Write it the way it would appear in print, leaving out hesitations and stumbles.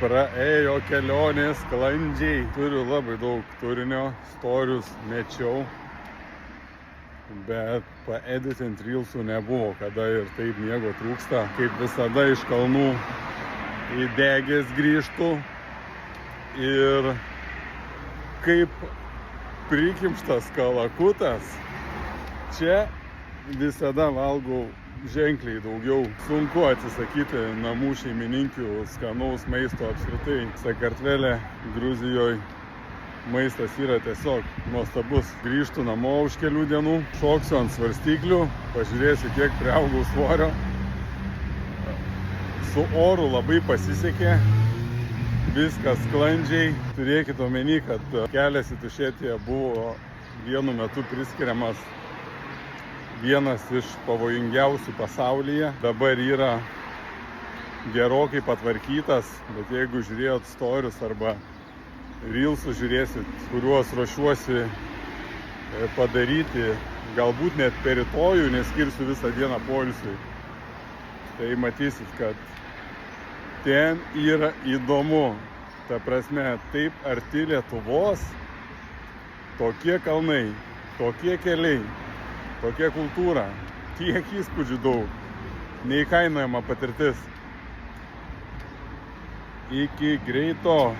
praėjo kelionė sklandžiai. Turiu labai daug turinio, storius mečiau, bet paeditint reelsų nebuvo, kada ir taip miego trūksta. Kaip visada iš kalnų įdegęs grįžtu ir kaip prikimštas kalakutas čia visada valgau ženkliai daugiau. Sunku atsisakyti namų šeimininkių skanaus maisto apskritai. Sakartvele, Gruzijoje maistas yra tiesiog nuostabus. Grįžtu namo už kelių dienų, šoksiu ant svarstyklių, pažiūrėsiu, kiek priaugau svorio. Su oru labai pasisekė, viskas sklandžiai. Turėkit omeny, kad kelias į Tušėtiją buvo vienu metu priskiriamas vienas iš pavojingiausių pasaulyje. Dabar yra gerokai patvarkytas, bet jeigu žiūrėjot storius arba reelsus žiūrėsit, kuriuos ruošiuosi padaryti, galbūt net per rytojų, neskirsiu visą dieną poilsiui, tai matysit, kad ten yra įdomu. Ta prasme, taip arti Lietuvos, tokie kalnai, tokie keliai, tokia kultūra, tiek įspūdžių daug, neįkainojama patirtis. Iki greito.